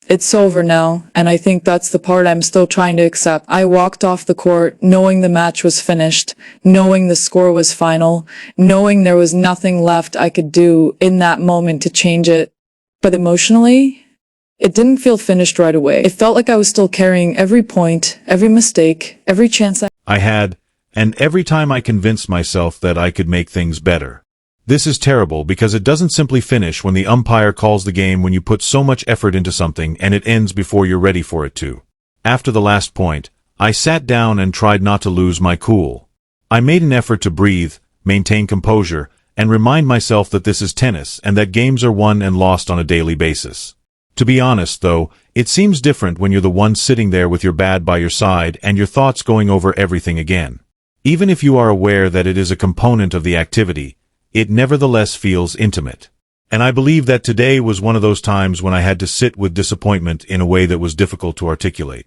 It's over now, and I think that's the part I'm still trying to accept. I walked off the court knowing the match was finished, knowing the score was final, knowing there was nothing left I could do in that moment to change it. But emotionally, it didn't feel finished right away. It felt like I was still carrying every point, every mistake, every chance I had, and every time I convinced myself that I could make things better. This is terrible because it doesn't simply finish when the umpire calls the game when you put so much effort into something and it ends before you're ready for it to. After the last point, I sat down and tried not to lose my cool. I made an effort to breathe, maintain composure, and remind myself that this is tennis and that games are won and lost on a daily basis. To be honest, though, it seems different when you're the one sitting there with your bat by your side and your thoughts going over everything again. Even if you are aware that it is a component of the activity, it nevertheless feels intimate. And I believe that today was one of those times when I had to sit with disappointment in a way that was difficult to articulate.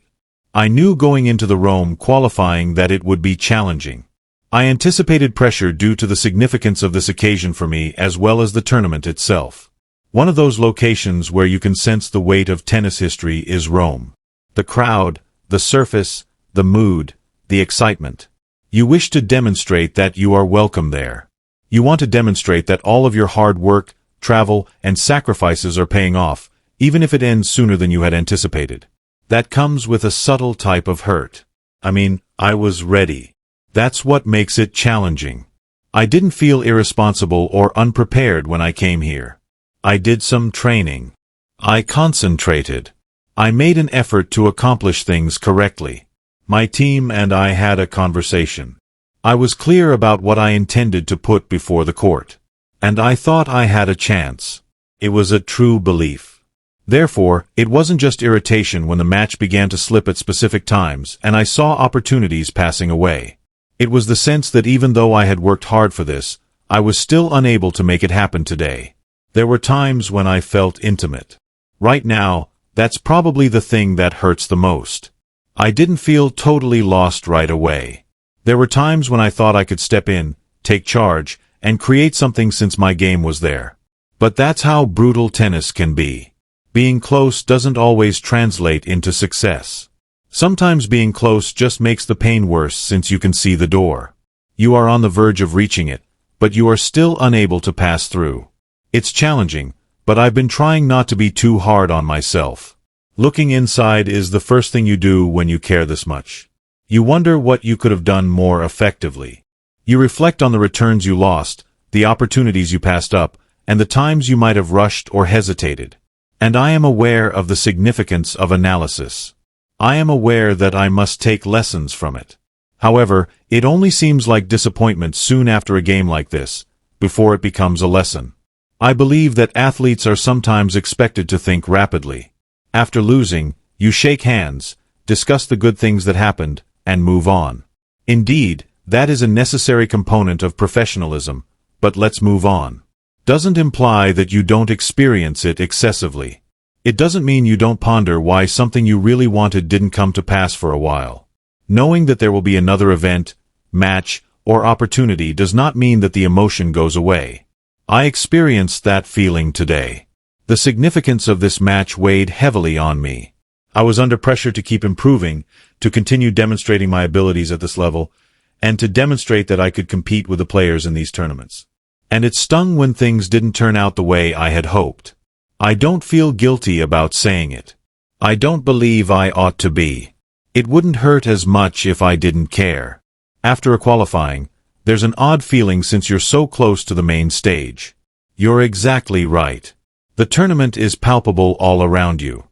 I knew going into the Rome qualifying that it would be challenging. I anticipated pressure due to the significance of this occasion for me as well as the tournament itself. One of those locations where you can sense the weight of tennis history is Rome. The crowd, the surface, the mood, the excitement. You wish to demonstrate that you are welcome there. You want to demonstrate that all of your hard work, travel, and sacrifices are paying off, even if it ends sooner than you had anticipated. That comes with a subtle type of hurt. I was ready. That's what makes it challenging. I didn't feel irresponsible or unprepared when I came here. I did some training. I concentrated. I made an effort to accomplish things correctly. My team and I had a conversation. I was clear about what I intended to put before the court. And I thought I had a chance. It was a true belief. Therefore, it wasn't just irritation when the match began to slip at specific times and I saw opportunities passing away. It was the sense that even though I had worked hard for this, I was still unable to make it happen today. There were times when I felt intimate. Right now, that's probably the thing that hurts the most. I didn't feel totally lost right away. There were times when I thought I could step in, take charge, and create something since my game was there. But that's how brutal tennis can be. Being close doesn't always translate into success. Sometimes being close just makes the pain worse since you can see the door. You are on the verge of reaching it, but you are still unable to pass through. It's challenging, but I've been trying not to be too hard on myself. Looking inside is the first thing you do when you care this much. You wonder what you could have done more effectively. You reflect on the returns you lost, the opportunities you passed up, and the times you might have rushed or hesitated. And I am aware of the significance of analysis. I am aware that I must take lessons from it. However, it only seems like disappointment soon after a game like this, before it becomes a lesson. I believe that athletes are sometimes expected to think rapidly. After losing, you shake hands, discuss the good things that happened, and move on. Indeed, that is a necessary component of professionalism, but let's move on. Doesn't imply that you don't experience it excessively. It doesn't mean you don't ponder why something you really wanted didn't come to pass for a while. Knowing that there will be another event, match, or opportunity does not mean that the emotion goes away. I experienced that feeling today. The significance of this match weighed heavily on me. I was under pressure to keep improving, to continue demonstrating my abilities at this level, and to demonstrate that I could compete with the players in these tournaments. And it stung when things didn't turn out the way I had hoped. I don't feel guilty about saying it. I don't believe I ought to be. It wouldn't hurt as much if I didn't care. After a qualifying, there's an odd feeling since you're so close to the main stage. You're exactly right. The tournament is palpable all around you.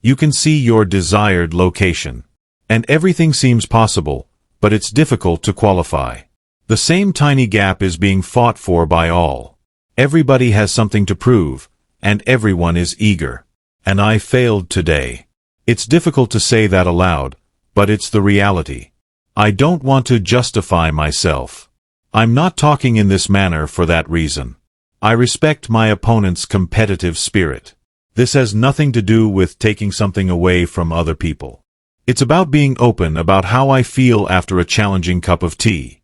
You can see your desired location. And everything seems possible, but it's difficult to qualify. The same tiny gap is being fought for by all. Everybody has something to prove, and everyone is eager. And I failed today. It's difficult to say that aloud, but it's the reality. I don't want to justify myself. I'm not talking in this manner for that reason. I respect my opponent's competitive spirit. This has nothing to do with taking something away from other people. It's about being open about how I feel after a challenging cup of tea.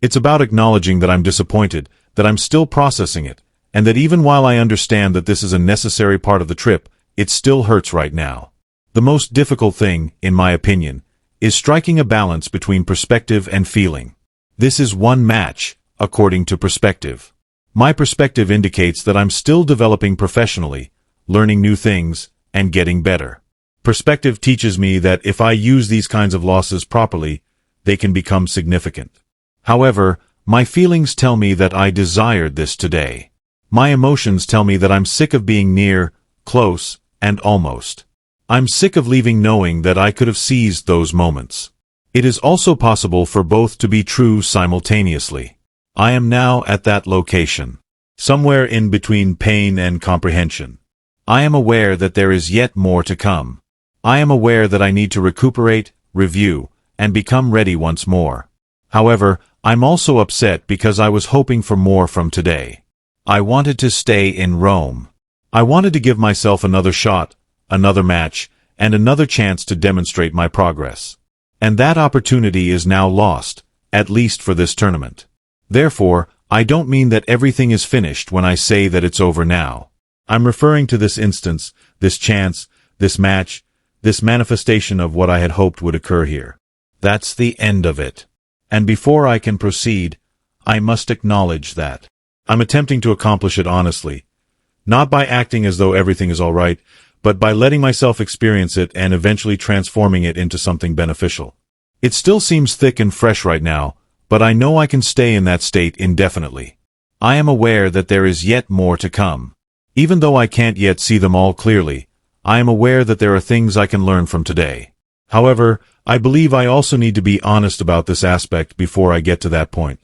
It's about acknowledging that I'm disappointed, that I'm still processing it, and that even while I understand that this is a necessary part of the trip, it still hurts right now. The most difficult thing, in my opinion, is striking a balance between perspective and feeling. This is one match, according to perspective. My perspective indicates that I'm still developing professionally, learning new things, and getting better. Perspective teaches me that if I use these kinds of losses properly, they can become significant. However, my feelings tell me that I desired this today. My emotions tell me that I'm sick of being near, close, and almost. I'm sick of leaving knowing that I could have seized those moments. It is also possible for both to be true simultaneously. I am now at that location, somewhere in between pain and comprehension. I am aware that there is yet more to come. I am aware that I need to recuperate, review, and become ready once more. However, I'm also upset because I was hoping for more from today. I wanted to stay in Rome. I wanted to give myself another shot, another match, and another chance to demonstrate my progress. And that opportunity is now lost, at least for this tournament. Therefore, I don't mean that everything is finished when I say that it's over now. I'm referring to this instance, this chance, this match, this manifestation of what I had hoped would occur here. That's the end of it. And before I can proceed, I must acknowledge that. I'm attempting to accomplish it honestly, not by acting as though everything is all right, but by letting myself experience it and eventually transforming it into something beneficial. It still seems thick and fresh right now, but I know I can stay in that state indefinitely. I am aware that there is yet more to come. Even though I can't yet see them all clearly, I am aware that there are things I can learn from today. However, I believe I also need to be honest about this aspect before I get to that point.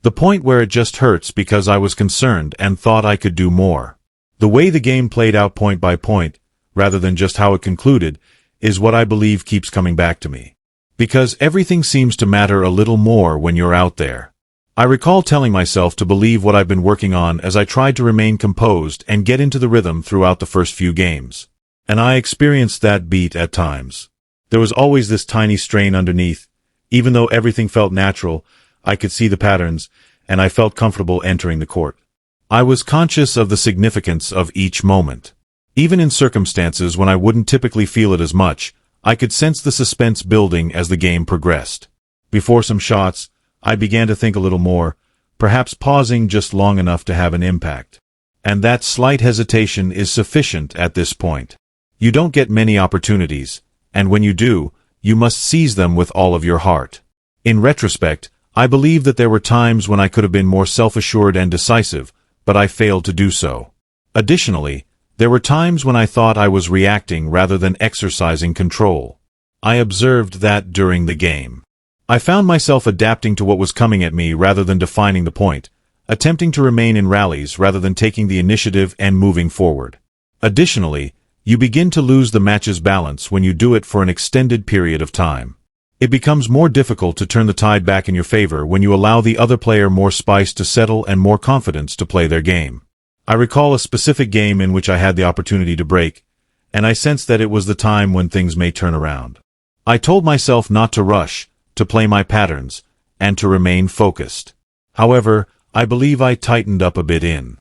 The point where it just hurts because I was concerned and thought I could do more. The way the game played out point by point, rather than just how it concluded, is what I believe keeps coming back to me. Because everything seems to matter a little more when you're out there. I recall telling myself to believe what I've been working on as I tried to remain composed and get into the rhythm throughout the first few games. And I experienced that beat at times. There was always this tiny strain underneath. Even though everything felt natural, I could see the patterns, and I felt comfortable entering the court. I was conscious of the significance of each moment. Even in circumstances when I wouldn't typically feel it as much, I could sense the suspense building as the game progressed. Before some shots, I began to think a little more, perhaps pausing just long enough to have an impact. And that slight hesitation is sufficient at this point. You don't get many opportunities, and when you do, you must seize them with all of your heart. In retrospect, I believe that there were times when I could have been more self-assured and decisive, but I failed to do so. Additionally, there were times when I thought I was reacting rather than exercising control. I observed that during the game. I found myself adapting to what was coming at me rather than defining the point, attempting to remain in rallies rather than taking the initiative and moving forward. Additionally, you begin to lose the match's balance when you do it for an extended period of time. It becomes more difficult to turn the tide back in your favor when you allow the other player more space to settle and more confidence to play their game. I recall a specific game in which I had the opportunity to break, and I sensed that it was the time when things may turn around. I told myself not to rush, to play my patterns, and to remain focused. However, I believe I tightened up a bit in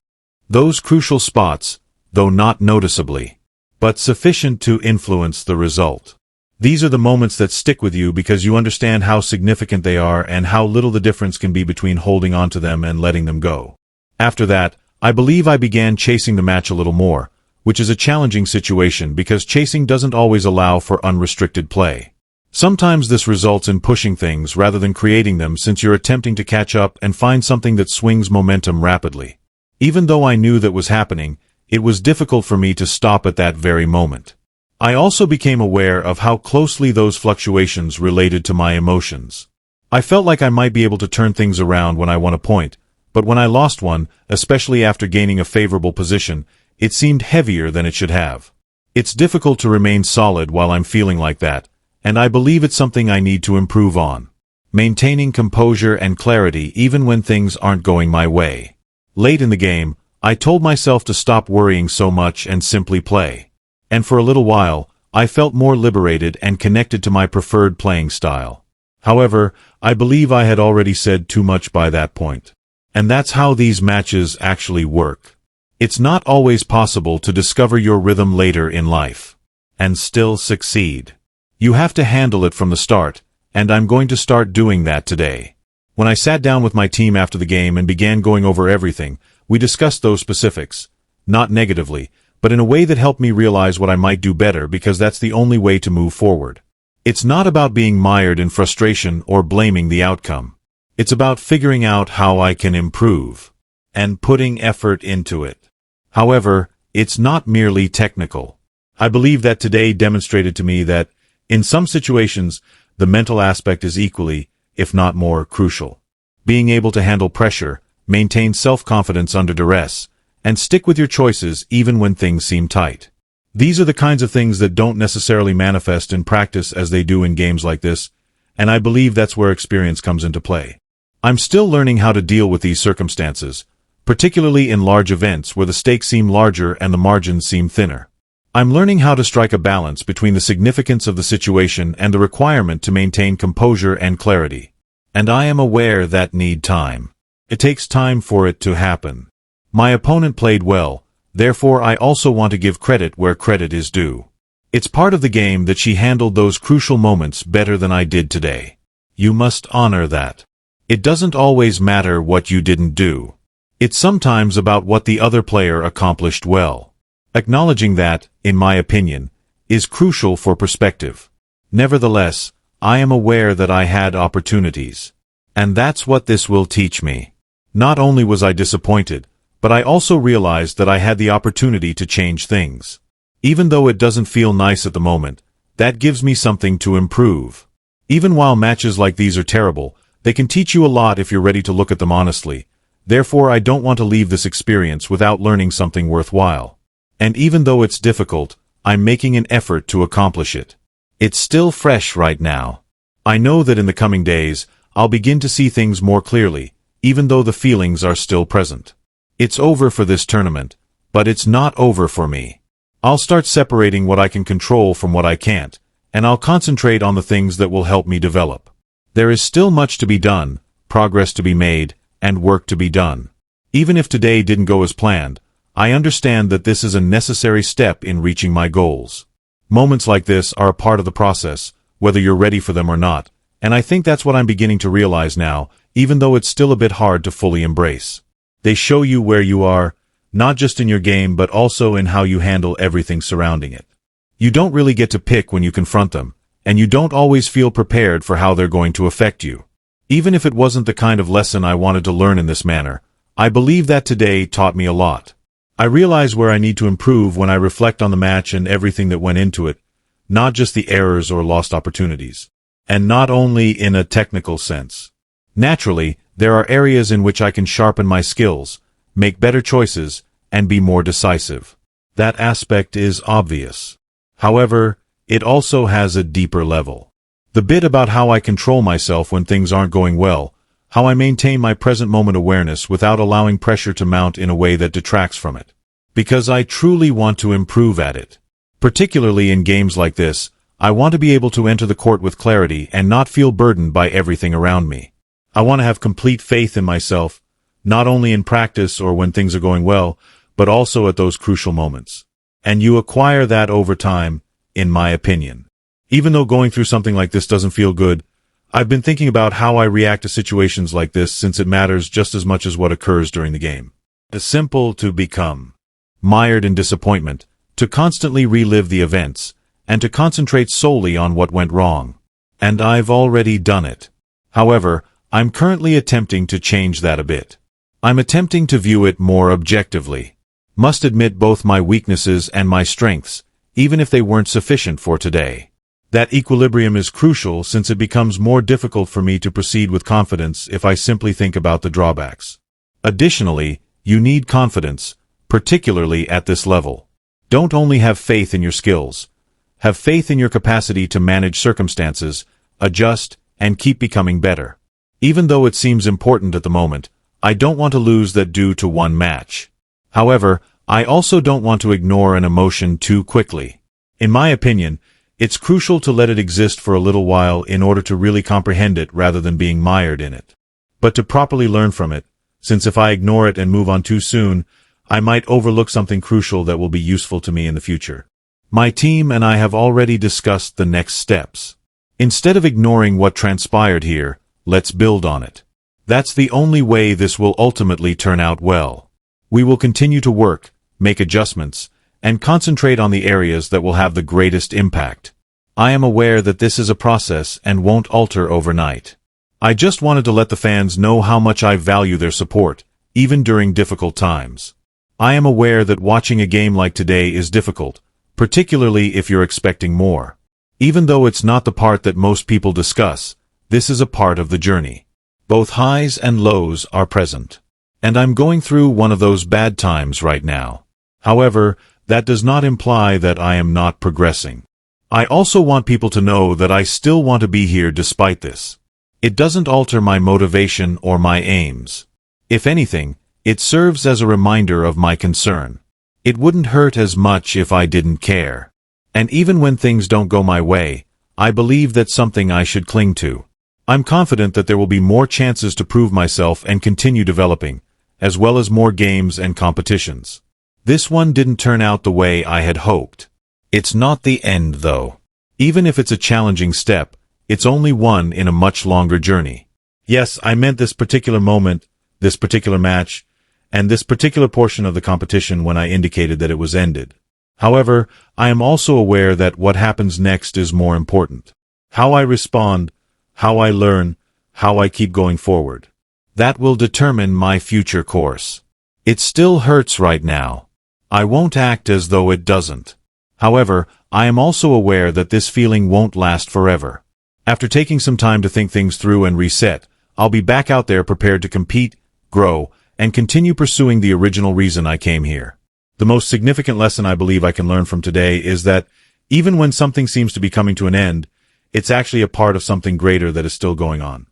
those crucial spots, though not noticeably, but sufficient to influence the result. These are the moments that stick with you because you understand how significant they are and how little the difference can be between holding on to them and letting them go. After that, I believe I began chasing the match a little more, which is a challenging situation because chasing doesn't always allow for unrestricted play. Sometimes this results in pushing things rather than creating them since you're attempting to catch up and find something that swings momentum rapidly. Even though I knew that was happening, it was difficult for me to stop at that very moment. I also became aware of how closely those fluctuations related to my emotions. I felt like I might be able to turn things around when I won a point, but when I lost one, especially after gaining a favorable position, it seemed heavier than it should have. It's difficult to remain solid while I'm feeling like that, and I believe it's something I need to improve on. Maintaining composure and clarity even when things aren't going my way. Late in the game, I told myself to stop worrying so much and simply play. And for a little while, I felt more liberated and connected to my preferred playing style. However, I believe I had already said too much by that point. And that's how these matches actually work. It's not always possible to discover your rhythm later in life and still succeed. You have to handle it from the start, and I'm going to start doing that today. When I sat down with my team after the game and began going over everything, we discussed those specifics, not negatively, but in a way that helped me realize what I might do better, because that's the only way to move forward. It's not about being mired in frustration or blaming the outcome. It's about figuring out how I can improve and putting effort into it. However, it's not merely technical. I believe that today demonstrated to me that, in some situations, the mental aspect is equally, if not more, crucial. Being able to handle pressure, maintain self-confidence under duress, and stick with your choices even when things seem tight. These are the kinds of things that don't necessarily manifest in practice as they do in games like this, and I believe that's where experience comes into play. I'm still learning how to deal with these circumstances, particularly in large events where the stakes seem larger and the margins seem thinner. I'm learning how to strike a balance between the significance of the situation and the requirement to maintain composure and clarity. And I am aware that need time. It takes time for it to happen. My opponent played well, therefore I also want to give credit where credit is due. It's part of the game that she handled those crucial moments better than I did today. You must honor that. It doesn't always matter what you didn't do. It's sometimes about what the other player accomplished well. Acknowledging that, in my opinion, is crucial for perspective. Nevertheless, I am aware that I had opportunities. And that's what this will teach me. Not only was I disappointed, but I also realized that I had the opportunity to change things. Even though it doesn't feel nice at the moment, that gives me something to improve. Even while matches like these are terrible, they can teach you a lot if you're ready to look at them honestly. Therefore, I don't want to leave this experience without learning something worthwhile. And even though it's difficult, I'm making an effort to accomplish it. It's still fresh right now. I know that in the coming days, I'll begin to see things more clearly, even though the feelings are still present. It's over for this tournament, but it's not over for me. I'll start separating what I can control from what I can't, and I'll concentrate on the things that will help me develop. There is still much to be done, progress to be made, and work to be done. Even if today didn't go as planned, I understand that this is a necessary step in reaching my goals. Moments like this are a part of the process, whether you're ready for them or not, and I think that's what I'm beginning to realize now, even though it's still a bit hard to fully embrace. They show you where you are, not just in your game but also in how you handle everything surrounding it. You don't really get to pick when you confront them, and you don't always feel prepared for how they're going to affect you. Even if it wasn't the kind of lesson I wanted to learn in this manner, I believe that today taught me a lot. I realize where I need to improve when I reflect on the match and everything that went into it, not just the errors or lost opportunities. And not only in a technical sense. Naturally, there are areas in which I can sharpen my skills, make better choices, and be more decisive. That aspect is obvious. However, it also has a deeper level. The bit about how I control myself when things aren't going well, how I maintain my present moment awareness without allowing pressure to mount in a way that detracts from it. Because I truly want to improve at it. Particularly in games like this, I want to be able to enter the court with clarity and not feel burdened by everything around me. I want to have complete faith in myself, not only in practice or when things are going well, but also at those crucial moments. And you acquire that over time, in my opinion. Even though going through something like this doesn't feel good, I've been thinking about how I react to situations like this since it matters just as much as what occurs during the game. It's simple to become mired in disappointment, to constantly relive the events, and to concentrate solely on what went wrong. And I've already done it. However, I'm currently attempting to change that a bit. I'm attempting to view it more objectively. Must admit both my weaknesses and my strengths, even if they weren't sufficient for today. That equilibrium is crucial since it becomes more difficult for me to proceed with confidence if I simply think about the drawbacks. Additionally, you need confidence, particularly at this level. Don't only have faith in your skills. Have faith in your capacity to manage circumstances, adjust, and keep becoming better. Even though it seems important at the moment, I don't want to lose that due to one match. However, I also don't want to ignore an emotion too quickly. In my opinion, it's crucial to let it exist for a little while in order to really comprehend it rather than being mired in it. But to properly learn from it, since if I ignore it and move on too soon, I might overlook something crucial that will be useful to me in the future. My team and I have already discussed the next steps. Instead of ignoring what transpired here, let's build on it. That's the only way this will ultimately turn out well. We will continue to work, make adjustments, and concentrate on the areas that will have the greatest impact. I am aware that this is a process and won't alter overnight. I just wanted to let the fans know how much I value their support, even during difficult times. I am aware that watching a game like today is difficult, particularly if you're expecting more. Even though it's not the part that most people discuss, this is a part of the journey. Both highs and lows are present. And I'm going through one of those bad times right now. However, that does not imply that I am not progressing. I also want people to know that I still want to be here despite this. It doesn't alter my motivation or my aims. If anything, it serves as a reminder of my concern. It wouldn't hurt as much if I didn't care. And even when things don't go my way, I believe that's something I should cling to. I'm confident that there will be more chances to prove myself and continue developing, as well as more games and competitions. This one didn't turn out the way I had hoped. It's not the end, though. Even if it's a challenging step, it's only one in a much longer journey. Yes, I meant this particular moment, this particular match, and this particular portion of the competition when I indicated that it was ended. However, I am also aware that what happens next is more important. How I respond, how I learn, how I keep going forward. That will determine my future course. It still hurts right now. I won't act as though it doesn't. However, I am also aware that this feeling won't last forever. After taking some time to think things through and reset, I'll be back out there prepared to compete, grow, and continue pursuing the original reason I came here. The most significant lesson I believe I can learn from today is that, even when something seems to be coming to an end, it's actually a part of something greater that is still going on.